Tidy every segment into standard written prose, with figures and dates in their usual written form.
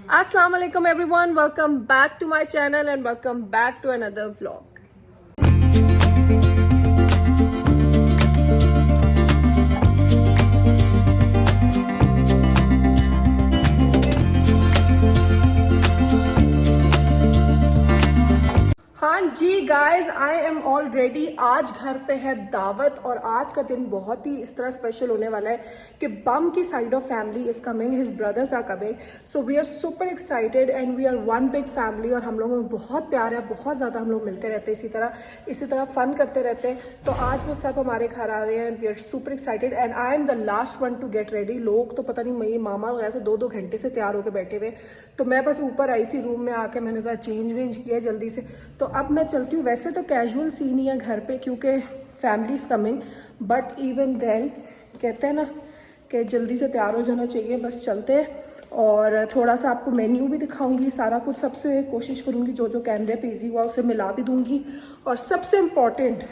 Assalamu alaikum everyone, welcome back to my channel and welcome back to another vlog. हाँ जी guys, I am all ready. आज घर पे है दावत और आज का दिन बहुत ही इस तरह स्पेशल होने वाला है कि बम की side of family is coming, his brothers are coming, so we are super excited and we are one big family. और हम लोगों में बहुत प्यार है, बहुत ज़्यादा हम लोग मिलते रहते हैं, इसी तरह फन करते रहते हैं। तो आज वो सब हमारे घर आ रहे हैं and we are super excited and I am the last one to get ready. लोग तो पता नहीं, मेरी मामा वगैरह तो 2-2 घंटे से तैयार होकर बैठे हुए, तो मैं बस ऊपर आई थी रूम में आके, मैंने ज़रा चेंज वेंज किया जल्दी से, तो अब मैं चलती हूँ। वैसे तो कैजुअल सीन ही है घर पे क्योंकि family is coming, but even then कहते हैं ना कि जल्दी से तैयार हो जाना चाहिए। बस चलते हैं और थोड़ा सा आपको मेन्यू भी दिखाऊंगी, सारा कुछ सबसे कोशिश करूंगी जो जो कैमरे पे इजी हुआ उसे मिला भी दूंगी। और सबसे इम्पॉर्टेंट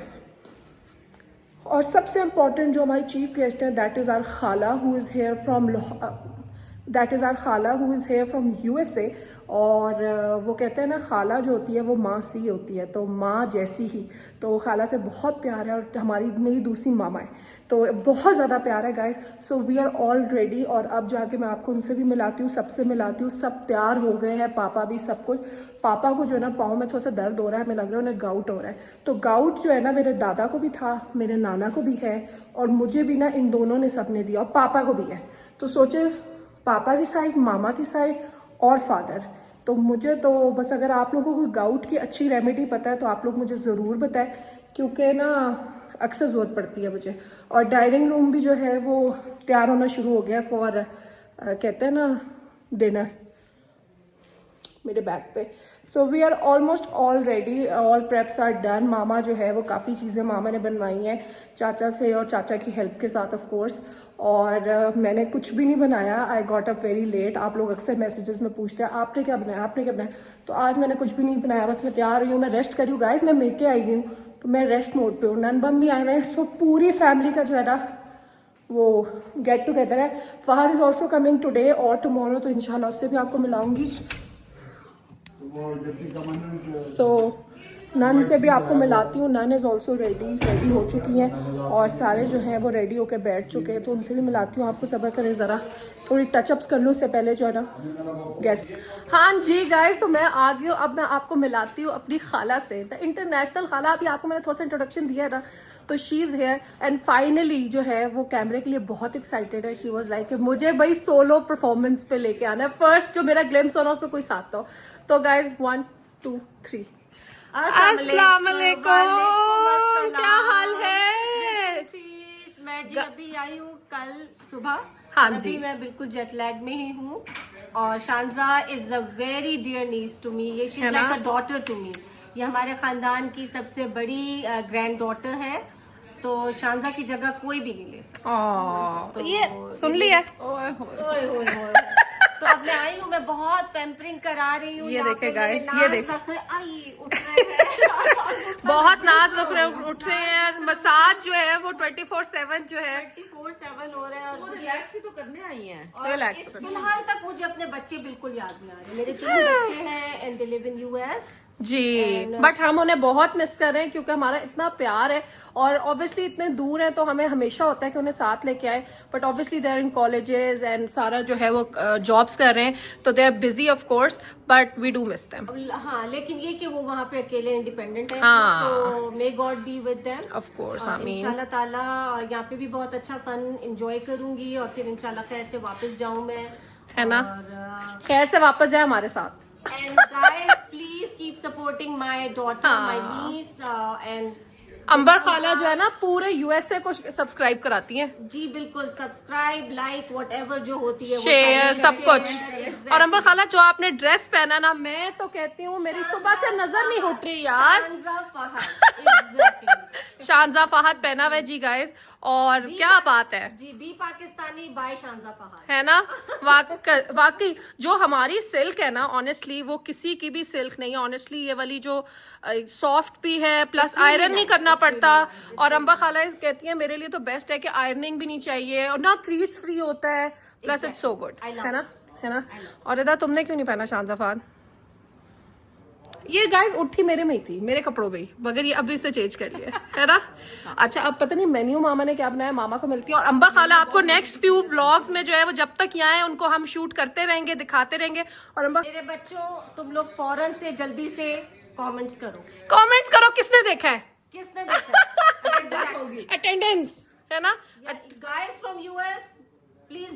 जो हमारी चीफ गेस्ट है, दैट इज़ आवर खाला who is here from USA। और वो कहते हैं ना, खाला जो होती है वो माँ सी होती है, तो माँ जैसी ही, तो खाला से बहुत प्यार है। और मेरी दूसरी मामा है, तो बहुत ज़्यादा प्यार है guys. So we are all ready और अब जाके मैं आपको उनसे भी मिलाती हूँ, सबसे मिलाती हूँ। सब तैयार हो गए हैं, पापा भी, सब कुछ। पापा को जो है ना पाँव में थोड़ा सा दर्द हो रहा है, हमें लग रहा है उन्हें गाउट हो रहा है। तो गाउट जो है ना मेरे दादा को भी था, मेरे नाना को भी है और मुझे भी ना इन दोनों ने सबने दिया और पापा को भी है। तो सोचे पापा की साइड, मामा की साइड और फादर। तो मुझे तो बस, अगर आप लोगों को गाउट की अच्छी रेमेडी पता है तो आप लोग मुझे ज़रूर बताएं, क्योंकि ना अक्सर ज़रूरत पड़ती है मुझे। और डाइनिंग रूम भी जो है वो तैयार होना शुरू हो गया फॉर कहते हैं ना डिनर, मेरे बैग पे। So we are almost all ready, all preps are done. मामा जो है वो काफ़ी चीज़ें मामा ने बनवाई हैं चाचा से और चाचा की हेल्प के साथ ऑफ कोर्स। और मैंने कुछ भी नहीं बनाया, I got up very late. आप लोग अक्सर मैसेजेस में पूछते हैं आपने क्या बनाया, तो आज मैंने कुछ भी नहीं बनाया, बस मैं तैयार हुई हूँ, मैं रेस्ट करी हूँ गाइज। मैं मेके आई हुई हूँ तो मैं रेस्ट मोड पे हूँ। ननबम भी आए हुए हैं, सो पूरी फैमिली का जो है ना वो गेट टुगेदर है। Fahad is also coming today और टुमारो, तो इंशाल्लाह उससे भी आपको मिलाऊंगी। सो नन से भी आपको मिलाती हूँ। नन इज़ ऑल्सो रेडी हो चुकी हैं और सारे जो हैं वो रेडी होकर बैठ चुके हैं, तो उनसे भी मिलाती हूँ। आपको सब्र करें, ज़रा थोड़ी टचअप्स कर लूँ उससे पहले जो है ना गेस्ट। हाँ जी गाइस, तो मैं आ गई हूँ। अब मैं आपको मिलाती हूँ अपनी खाला से, द इंटरनेशनल खाला। अभी आपको मैंने थोड़ा सा इंट्रोडक्शन दिया है ना, तो she is here and finally जो है वो कैमरे के लिए बहुत एक्साइटेड है। शी वाज लाइक मुझे भाई सोलो परफॉर्मेंस पे लेके आना है, फर्स्ट जो मेरा ग्लिम्स हो रहा है उसमें कोई साथ हो। तो गाइज 1 2 3 अस्सलाम वालेकुम, क्या हाल है? मैं जी अभी आई हूँ कल सुबह। हाँ अभी जी, मैं बिल्कुल जेट लैग में ही हूँ। और Shanza is a very dear niece to me, ये she is like a daughter to me. ये हमारे खानदान की सबसे बड़ी ग्रैंड डॉटर है, तो शानजा की जगह कोई भी नहीं ले सकता। तो ये सुन लिया। तो अब मैं आई हूँ, मैं बहुत पैम्परिंग करा रही हूँ। ये देखे गाइस, ये देखे, आई उठ रहे हैं बहुत नाज उठ रहे हैं। मसाज जो है वो 24/7 जो है 24/7 हो रहे हैं। और रिलैक्स ही तो करने आई हैं। रिलैक्स। फिलहाल तक मुझे अपने बच्चे बिल्कुल याद नहीं आ रहे। मेरे 3 बच्चे हैं and they live in US ji, but हम उन्हें बहुत मिस कर रहे हैं क्योंकि हमारा इतना प्यार है और ऑब्वियसली इतने दूर है तो हमें हमेशा होता है कि उन्हें साथ लेके आए, but obviously they are in colleges and सारा जो है वो जॉब्स कर रहे हैं, तो they are busy of course, but we do miss them. हाँ, लेकिन ये कि वो वहाँ पे अकेले इंडिपेंडेंट है, हाँ, तो may God be with them of course. आमीन। इंशाल्लाह ताला यहाँ पे भी बहुत अच्छा फन एंजॉय करूंगी और फिर इंशाल्लाह खैर से वापस जाऊँ मैं, है ना, और खैर से वापस जाए हमारे साथ। and guys please keep supporting my daughter, my niece and अंबर खाला जो है ना पूरे USA को सब्सक्राइब कराती हैं। जी बिल्कुल, सब्सक्राइब, लाइक, व्हाटएवर जो होती है शेयर, सब कुछ। exactly. और अंबर खाला जो आपने ड्रेस पहना ना, मैं तो कहती हूँ मेरी सुबह से नजर नहीं उठ रही यार। शानजा फहद, exactly. शानजा फहद पहना हुआ है जी गाइस, और क्या बात है जी, बी पाकिस्तानी बाय शानजा फहद, है ना। वाकई जो हमारी सिल्क है ना, ऑनेस्टली वो किसी की भी सिल्क नहीं है। ऑनेस्टली ये वाली जो सॉफ्ट भी है, प्लस आयरन नहीं करना पड़ता। और अंबा खाला कहती है मेरे लिए तो बेस्ट है कि आयरनिंग भी नहीं चाहिए और ना क्रीज फ्री होता है, प्लस इट्स सो गुड, है ना। है ना। और रिदा तुमने क्यों नहीं पहना शानज़फान? ये गाइस उठी मेरे में ही थी, मेरे कपड़ों में ही, मगर ये अभी से चेंज कर लिया है ना। अच्छा अब पता नहीं मेन्यू मामा ने क्या बनाया, मामा को मिलती है। और अंबर खाला आपको नेक्स्ट फ्यू व्लॉग्स में जो है वो जब तक यहाँ है उनको हम शूट करते रहेंगे, दिखाते रहेंगे। और अंबर मेरे बच्चों तुम लोग फौरन से जल्दी से कमेंट्स करो किसने देखा है, किसने देखा अटेंडेंस है ना। Guys from US please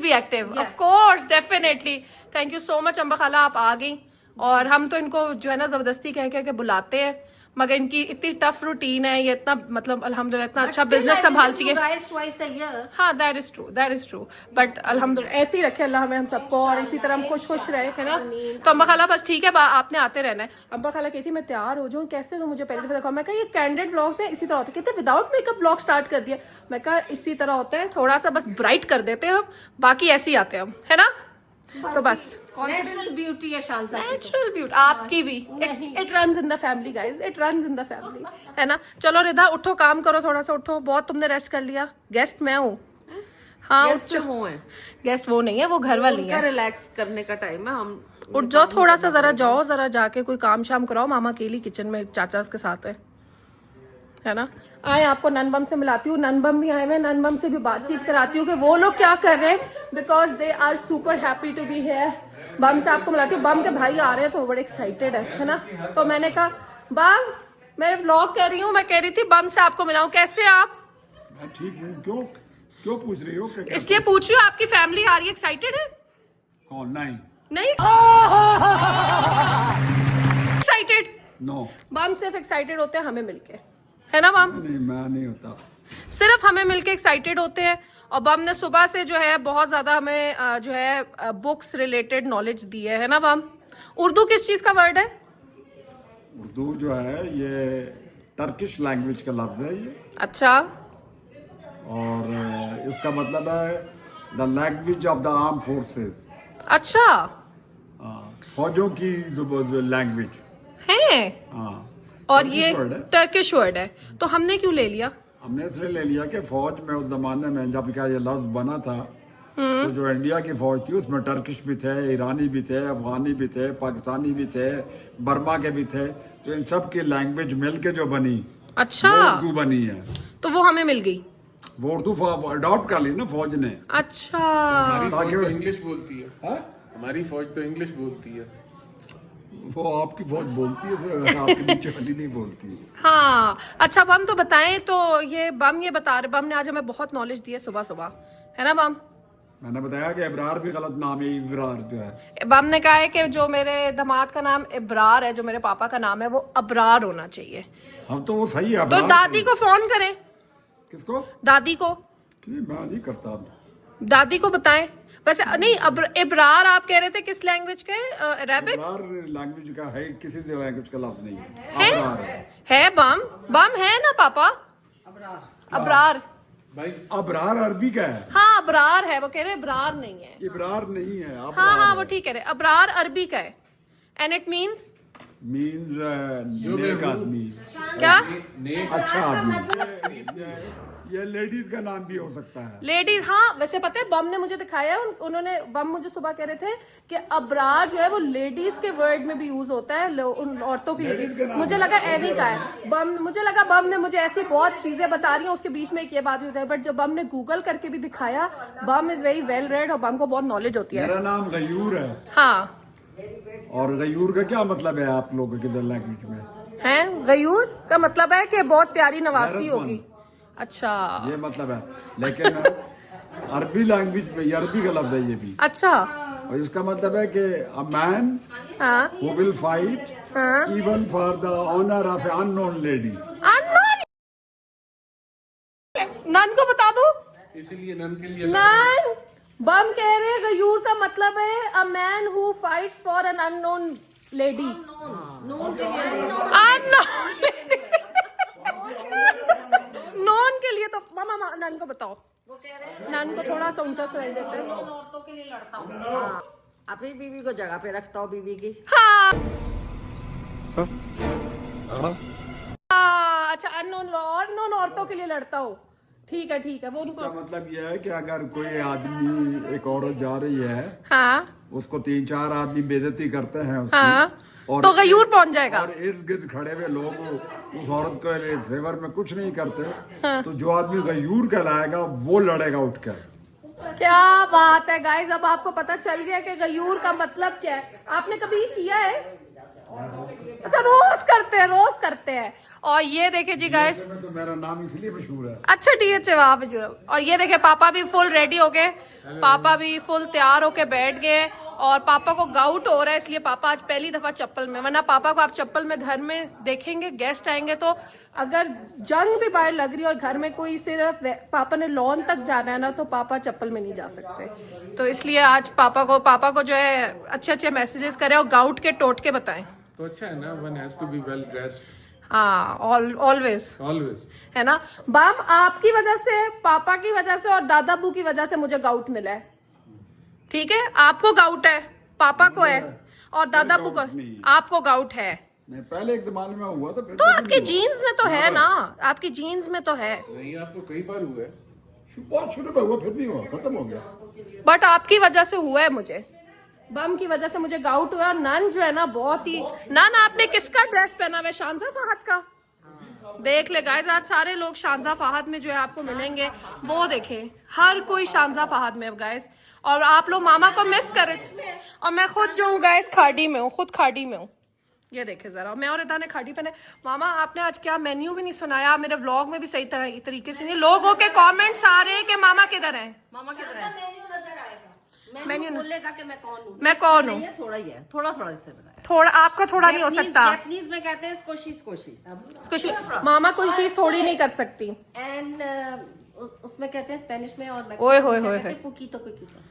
be active of course definitely. Thank you so much Ambar खाला, आप आ गई। और हम तो इनको जो है ना जबरदस्ती कह के बुलाते हैं, मगर इनकी इतनी टफ रूटीन है, ये इतना मतलब अल्हम्दुलिल्लाह इतना अच्छा बिजनेस संभालती है। हाँ दैट इज ट्रू बट अल्हम्दुलिल्लाह ऐसे ही रखे अल्लाह हमें हम सबको, और इसी तरह हम खुश रहे, है ना। तो अम्बा खाला बस ठीक है, आपने आते रहना है। अम्बा खाला कहती मैं तैयार हो जाऊँ कैसे, तो मुझे पहले दफा देखा। मैं कहा ये कैंडिड ब्लॉग है, इसी तरह होते, कहते विदाउट मेकअप ब्लॉग स्टार्ट कर दिया। मैं कहा इसी तरह होता है, थोड़ा सा बस ब्राइट कर देते हैं हम, बाकी ऐसे ही आते हैं हम, है ना। तो बस नेचुरल ब्यूटी है शानज़ा, नेचुरल ब्यूटी आपकी भी, it runs in the family guys, it runs in the family, है ना। चलो रिदा उठो, काम करो, थोड़ा सा उठो, बहुत तुमने रेस्ट कर लिया। गेस्ट मैं हूँ, हाँ वो है, गेस्ट वो नहीं है, वो घर वाली है। रिलैक्स करने का टाइम है, हम उठ जाओ थोड़ा सा, जरा जाओ, जरा जाके कोई काम शाम कराओ। मामा अकेली किचन में चाचा के साथ है ना। आए आपको नन बम से मिलाती हूँ, नन बम भी आए हुए, नन बम से भी बातचीत कराती हूँ कि वो लोग क्या कर रहे हैं, because they are super happy to be here. बम से आपको मिलाती हूँ, बम के भाई आ रहे हैं तो बड़े एक्साइटेड है ना। तो मैंने कहा बम मैं व्लॉग कर रही हूँ, मैं कह रही थी बम से आपको मिलाऊं, कैसे आप? मैं ठीक हूँ। क्यों पूछ रही हो? इसलिए पूछ रही हूँ, आपकी फैमिली आ रही है, एक्साइटेड है? कौन? नहीं एक्साइटेड? नो, बम सिर्फ एक्साइटेड होते हैं हमें मिलके, है ना बम? नहीं मैं नहीं होता। सिर्फ हमें मिलके एक्साइटेड होते हैं। और बम ने सुबह से जो है बहुत ज्यादा हमें जो है बुक्स रिलेटेड नॉलेज दी है ना बम। उर्दू किस चीज का वर्ड है? उर्दू जो है ये टर्किश लैंग्वेज का लफ्ज है ये। अच्छा, और इसका मतलब है the language of the arm forces. अच्छा फौजों की लैंग्वेज है। हाँ, और टर्किश ये वर्ड है। टर्किश वर्ड है, तो हमने क्यों ले लिया? हमने इसलिए ले लिया कि फौज में उस जमाने में जब क्या ये लफ्ज बना था तो जो इंडिया की फौज थी उसमें टर्किश भी थे, ईरानी भी थे, अफगानी भी थे, पाकिस्तानी भी थे, बर्मा के भी थे। तो इन सब की लैंग्वेज मिल के जो बनी, अच्छा, वो उर्दू बनी है। तो वो हमें मिल गई। वो उर्दू अडॉप्ट कर ली ना फौज ने। अच्छा, हमारी फौज ताकि तो इंग्लिश बोलती है। हाँ? हमारी फौज तो इंग्लिश बोलती है। वो आपकी फौज बोलती है, आपकी नीचे वाली नहीं बोलती। हाँ अच्छा बम तो बताएं, तो ये बम ये बता रहे, बम ने आज हमें बहुत नॉलेज दी है सुबह सुबह, है ना बम? मैंने बताया कि इब्रार भी गलत नाम है। इब्रार जो है, बम ने कहा है कि जो मेरे दामाद का नाम इब्रार है, जो मेरे पापा का नाम है वो अबरार होना चाहिए। हम तो वो सही है। तो इब्रार दादी सही। को फोन करें, किसको? दादी को, नहीं मैं नहीं करता। दादी को बताएं। वैसे नहीं, इब्रार आप कह रहे थे किस लैंग्वेज के? अरेबिक इब्रार लैंग्वेज का है, किसी से लैंग्वेज का लफ्ज नहीं है। है? इब्रार है बम, बम है ना पापा? अबरार। भाई अबरार अरबी का है, हाँ अबरार है, वो कह रहे इब्रार नहीं है। इब्रार नहीं है। हाँ हाँ वो ठीक कह रहे, अबरार अरबी का है, एंड इट मीन्स मीन्स नेक आदमी, क्या? अच्छा आदमी। ये लेडीज का नाम भी हो सकता है। लेडीज, हाँ वैसे पता है बम ने मुझे दिखाया, उन्होंने बम मुझे सुबह कह रहे थे कि अबरार जो है वो लेडीज के वर्ड में भी यूज होता है, उन औरतों के लिए भी। मुझे लगा एवी का है बम, मुझे लगा बम ने मुझे ऐसी बहुत चीजें बता रही हैं, उसके बीच में एक ये बात भी होता है, बट जब बम ने गूगल करके भी दिखाया, बम इज वेरी वेल रेड और बम को बहुत नॉलेज होती है। मेरा नाम गयूर है। हाँ, और गयूर का क्या मतलब है आप लोगों के लैंग्वेज में? है गयूर का मतलब है कि बहुत प्यारी नवासी होगी। अच्छा, ये मतलब है, लेकिन अरबी लैंग्वेज में अरबी का लफ्ज है ये भी। अच्छा, और इसका मतलब है कि अ मैन हाँ हु विल फाइट हाँ, even for the honour of a unknown lady. नन को बता दो, इसीलिए नन के लिए नन बम कह रहे हैं गयूर का मतलब है a man who fights for an unknown lady. Non के लिए तो मामा नन को बताओ, नन को थोड़ा सा ऊंचा सुनाई देते हैं। औरतों के लिए लड़ता हूँ। अपनी बीवी को जगह पे रखता हूँ, बीवी की। हाँ अच्छा, अननोन औरतों के लिए लड़ता हूँ। ठीक है वो इसका उनको मतलब यह है कि अगर कोई आदमी एक औरत जा रही है, हाँ उसको 3-4 आदमी बेइज्जती करते हैं उसकी, हाँ और तो गयूर पहुंच जाएगा। और इर्द गिर्द खड़े हुए लोग उस औरत के फेवर में कुछ नहीं करते, तो जो आदमी गयूर कहलाएगा वो लड़ेगा उठकर। क्या बात है गाइस, अब आपको पता चल गया कि गयूर का मतलब क्या है। आपने कभी किया है? अच्छा, रोज करते हैं। और ये देखे जी गाइस, तो मेरा नाम इसलिए मशहूर है। अच्छा DH है वहां पे जुड़ा। और ये देखे पापा भी फुल रेडी हो गए, पापा भी फुल तैयार होके बैठ गए। और पापा को गाउट हो रहा है, इसलिए पापा आज पहली दफा चप्पल में, वरना पापा को आप चप्पल में घर में देखेंगे, गेस्ट आएंगे तो अगर जंग भी बाहर लग रही है और घर में कोई सिर्फ पापा ने लॉन तक जाना है ना, तो पापा चप्पल में नहीं जा सकते। तो इसलिए आज पापा को जो है अच्छे मैसेजेस करें और गाउट के टोटके बताएं। तो अच्छा है ना, one has to be well dressed हाँ, ऑलवेज ऑलवेज। है ना। बाम, आपकी वजह से, पापा की वजह से और दादाबू की वजह से मुझे गाउट मिला है, ठीक है। आपको गाउट है, पापा को है, और दादाबू को, आपको गाउट है। नहीं, पहले एक जमाने में हुआ था, फिर तो कभी आपकी नहीं हुआ। जीन्स में तो है ना, आपकी जीन्स में तो है। नहीं, आपको कई बार हुआ है। बहुत शुरू में हुआ, फिर नहीं हुआ, खत्म हो गया। बट आपकी वजह से हुआ है मुझे, बम की वजह से मुझे गाउट हुआ। और नन जो है ना, बहुत ही नन, आपने किसका ड्रेस पहना हुआ है? शानजा फाहद का। देख ले गाइस, आज सारे लोग शानजा फाहद में जो है आपको मिलेंगे, वो देखें, हर कोई शानजा फाहद में गाइस। और आप लोग मामा को मिस कर रहे, और मैं खुद जो हूँ गाइस खाड़ी में हूँ, खुद खाड़ी में हूँ। ये देखे जरा, मैं और इदा ने खाड़ी पहने। मामा आपने आज क्या मेन्यू भी नहीं सुनाया, मेरे व्लॉग में भी सही तरीके से नहीं। लोगों के कमेंट्स आ रहे हैं कि मामा किधर है, मामा किधर है? मेन्यू नजर आएगा, मेन्यू बोलेगा कि मैं कौन हूँ। मैं कौन हूँ। ये थोड़ा ही है, थोड़ा इससे बनाया। थोड़ा आपका थोड़ा नहीं हो सकता। जापानीज में कहते हैं स्कोशी। इसको मामा कोई चीज थोड़ी नहीं कर सकती। एंड उसमें कहते हैं स्पेनिश में, और ओए होए होए होए। पुकीतो पकीतो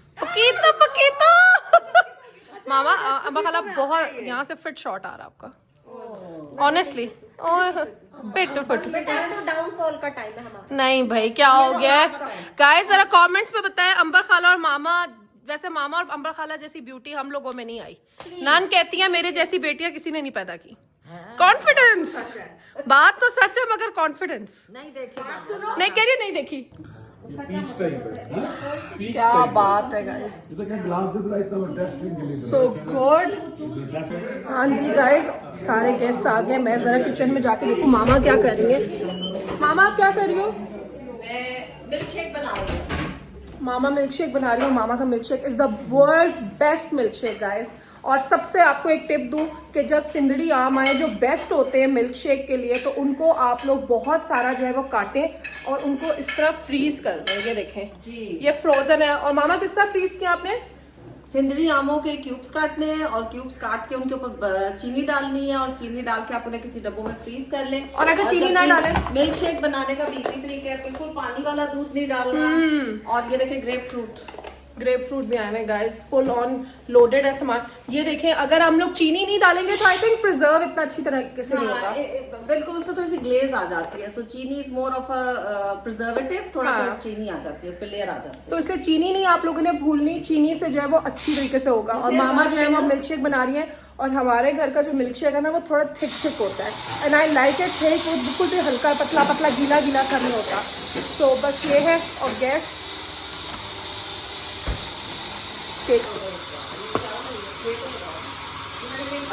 मामा अम्बा खाला बहुत यहाँ से फिट शॉट आ रहा है आपका, ऑनेस्टली। फिट तो डाउनफॉल का टाइम है हमारा। नहीं भाई, क्या हो गया गाइस, जरा कमेंट्स में बताएं। अंबर खाला और मामा, वैसे मामा और अंबर खाला जैसी ब्यूटी हम लोगों में नहीं आई। नान कहती है मेरे जैसी बेटियां किसी ने नहीं पैदा की। कॉन्फिडेंस, बात तो सच है, मगर कॉन्फिडेंस नहीं देखी, नहीं कह रही, नहीं देखी। पीच टाइप है। क्या बात है गाइस, सो गुड। हाँ जी गाइस, सारे गेस्ट आ गए। मैं जरा किचन में जाके देखूं मामा क्या करेंगे। मामा आप क्या कर रही हो? मिल्क शेक बना रही हूँ। मामा मिल्क शेक बना रही हूँ। मामा का milk shake is the world's best milk shake guys. और सबसे आपको एक टिप दूं कि जब सिंदड़ी आम आए जो बेस्ट होते हैं मिल्क शेक के लिए, तो उनको आप लोग बहुत सारा जो है वो काटें और उनको इस तरह फ्रीज कर दें। ये देखें जी, ये फ्रोजन है। और मामा किस तरह फ्रीज किया आपने? सिंदड़ी आमों के क्यूब्स काटने हैं और क्यूब्स काट के उनके ऊपर चीनी डालनी है और चीनी डाल के आप उन्हें किसी डब्बों में फ्रीज कर लें। और अगर चीनी ना डालें? मिल्क शेक बनाने का भी इसी तरीका है, बिल्कुल पानी वाला दूध नहीं डालना। और ये देखें ग्रेप फ्रूट भी आए हुए गाइस, फुल ऑन लोडेड है सामान। ये देखें, अगर हम लोग चीनी नहीं डालेंगे तो आई थिंक प्रिजर्व इतना अच्छी तरीके से नहीं होगा। बिल्कुल, उसमें थोड़ी सी ग्लेज आ जाती है। सो चीनी is more of a preservative, थोड़ा सा चीनी आ जाती है, उस पर लेयर आ जाती है। तो इसलिए चीनी नहीं आप लोगों ने भूलनी, चीनी से जो है वो अच्छी तरीके से होगा। और मामा जो है वो मिल्क शेक बना रही है, और हमारे घर का जो मिल्क शेक है ना वो थोड़ा थिक होता है, and I like it thick, वो बिल्कुल भी हल्का पतला गीला सा नहीं होता। सो बस ये है। और gas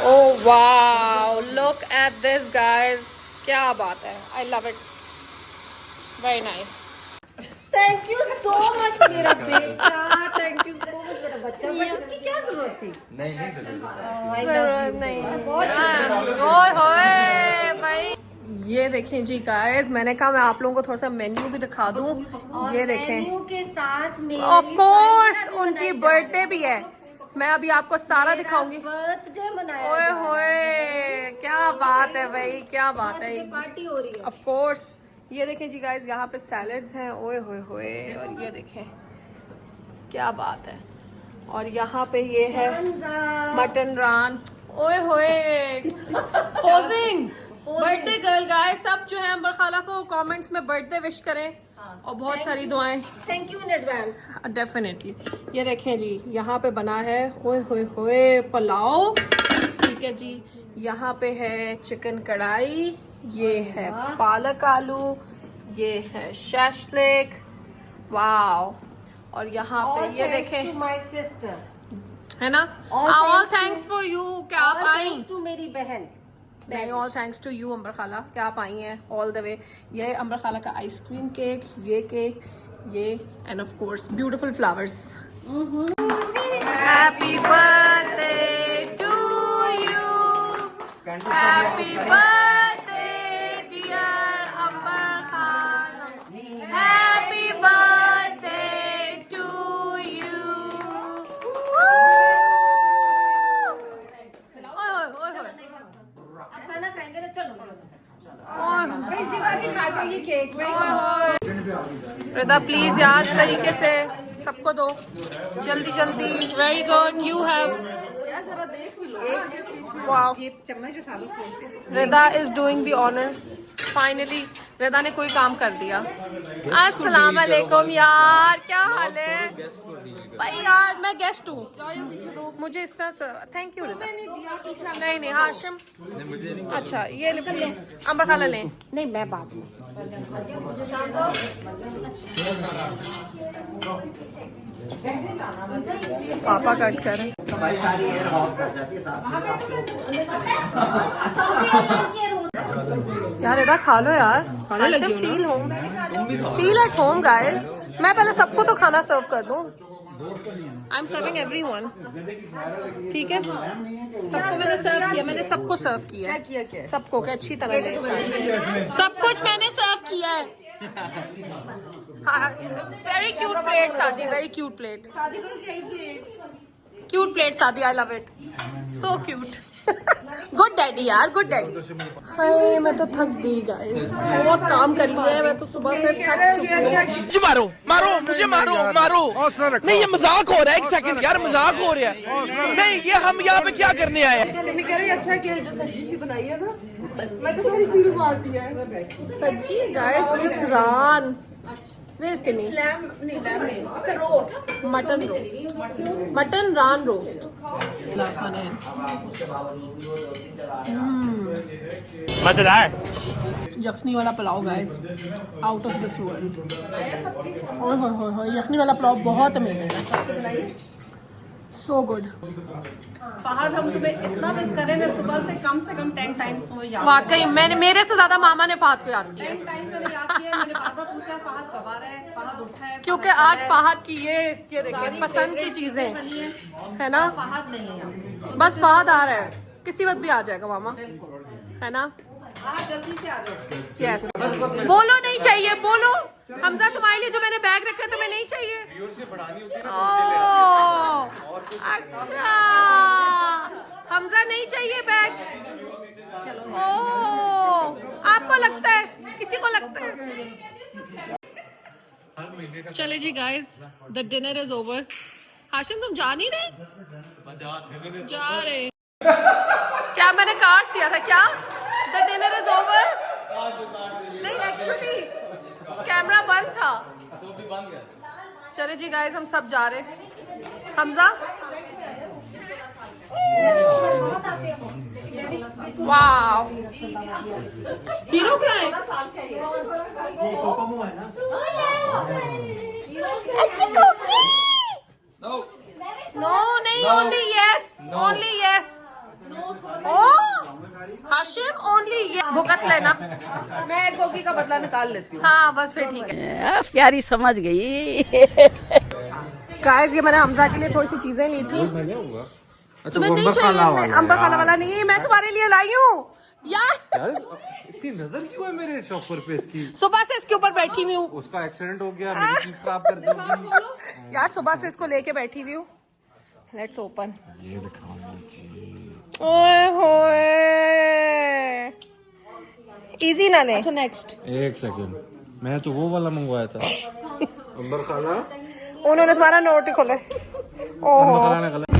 Oh wow, look at this guys, क्या बात है, I love it, very nice। Thank you so much मेरा बेटा, थैंक यू सो मच मेरा बच्चा। बट इसकी क्या जरूरत थी? जरूरत नहीं। ओए होए भाई, ये देखें जी गाइस, मैंने कहा मैं आप लोगों को थोड़ा सा मेन्यू भी दिखा दूं। ये देखें, मेन्यू के साथ ऑफ कोर्स उनकी बर्थडे भी है। मैं अभी आपको सारा दिखाऊंगी। बर्थडे मनाया, ओए होए, क्या बात है भाई, क्या बात है, पार्टी हो रही है। Of course. ये देखें जी गाइस, यहाँ पे सैलड्स हैं, ओए होए होए। और ये देखें क्या बात है। और यहाँ पे ये है मटन रान, ओए होए, पोजिंग। बर्थडे गर्ल गाइस, सब जो है अंबर खाला को कमेंट्स में बर्थडे विश करें और बहुत सारी दुआएं। Thank you in advance. Definitely. ये देखें जी, यहाँ पे बना है ओए होए होए पुलाव, ठीक है जी। यहाँ पे है चिकन कढ़ाई, ये है पालक आलू, ये है शैशलिक, वाव। और यहाँ पे ये देखें, माय सिस्टर, है ना, ऑल थैंक्स फॉर यू, क्या आप आई, टू मेरी बहन। नहीं, ऑल थैंक्स टू यू अम्बर खाला, क्या आप आई हैं ऑल द वे। ये अम्बर खाला का आइसक्रीम केक, ये केक, ये, and of course beautiful flowers. Happy birthday to you, happy birthday dear Ambar खाला, हैप्पी बर्थडे टू यू। खाना खाएंगे ना, चलो रिदा प्लीज यार तरीके से सबको दो, जल्दी जल्दी। Very good, you have, wow. Rida is doing the honours finally. Rida ने कोई काम कर दिया। अस्सलाम वालेकुम यार, क्या हाल है भाई? यार मैं गेस्ट हूँ, मुझे इस तरह से थैंक यू रिदा। नहीं नहीं हाशिम, अच्छा ये ले प्लीज, अम्बर खाला लें। नहीं मैं बात में पापा कट करें यार। इधर खा लो यार, feel home, feel at home guys. मैं पहले सबको तो खाना सर्व कर दूं। आई एम सर्विंग एवरीवन, ठीक है? सबको मैंने सर्व किया, मैंने सबको सर्व किया है, सबको के अच्छी तरह ले, सब कुछ मैंने सर्व किया है। वेरी क्यूट प्लेट सादी, very cute plate, cute plate सादी, I love it, so cute. Good daddy यार, गुड डैडी। हाय मैं तो थक गई गाइस, बहुत काम कर लिया है, मैं तो सुबह से थक चुकी हूँ। मारो मारो मुझे, मारो मारो, नहीं ये मजाक हो रहा है, एक सेकंड यार, मजाक हो रहा है, नहीं ये हम यहाँ पे क्या करने आए हैं? अच्छा किया जो सब्जी सी बनाई है ना, मैं तो सारी फील मारती है सच्ची guys. It's raan, where is Timmy? Lamb नहीं, it's a roast, mutton roast, mutton raan roast. मजेदार यखनी वाला pulao guys, out of this world. ओए होए होए होए, यखनी वाला पुलाव बहुत अमेजिंग है, सो गुड। फहद हम तुम्हें इतना मिस करें, मैं सुबह से कम 10 टाइम्स तुम्हें याद, वाकई मैंने, मेरे से ज्यादा मामा ने फहद को याद किया, 10 टाइम्स मैंने याद किया। मैंने बार बार पूछा फहद कब आ रहा है, फहद उठा है, क्योंकि आज फहद की ये देखिए पसंद की चीजें है ना, फहद नहीं है यहाँ। बस फहद आ रहा है, किसी वक्त भी आ जाएगा मामा, है ना? जल्दी से आ जाओ। यस, बोलो नहीं चाहिए, बोलो हमजा तुम्हारे लिए जो मैंने बैग रखा है तुम्हें नहीं चाहिए? ओह अच्छा, हमजा नहीं चाहिए बैग? ओह आपको लगता है, किसी को लगता है? चले जी guys, the dinner is over. Hashim तुम जा नहीं रहे? जा रहे क्या? मैंने काट दिया था क्या? The dinner is over? नहीं एक्चुअली कैमरा बंद था, तो भी बंद गया। चले जी गाइस, हम सब जा रहे। हमजा वाव, हीरो क्राइम, अच्छी कुकी। नो नहीं, only yes, only yes. Hashim only ये भुगत लेना, मैं कोकी का बदला निकाल लेती हूँ। हाँ बस फिर ठीक है। प्यारी समझ गई। गाइस ये मैंने हमजा के लिए थोड़ी सी चीजें ली थी, तुम्हें नहीं चाहिए? अम्बर खाला वाला नहीं, मैं तुम्हारे लिए लाई हूँ यार। इतनी नजर क्यों है मेरे शॉपर पे इसकी? सुबह से इसके ऊपर बैठी हुई हूँ, उसका एक्सीडेंट हो गया, मेरी चीज खराब कर दी यार सुबह से इसको लेके बैठी हुई हूँ। Let's open. ओए होए, इजी ना ले। अच्छा नेक्स्ट, एक सेकंड, मैं तो वो वाला मंगवाया था। अंबर खाला, उन्होंने तुम्हारा नोट ही खोला। ओहो अंबर खाला ने गलत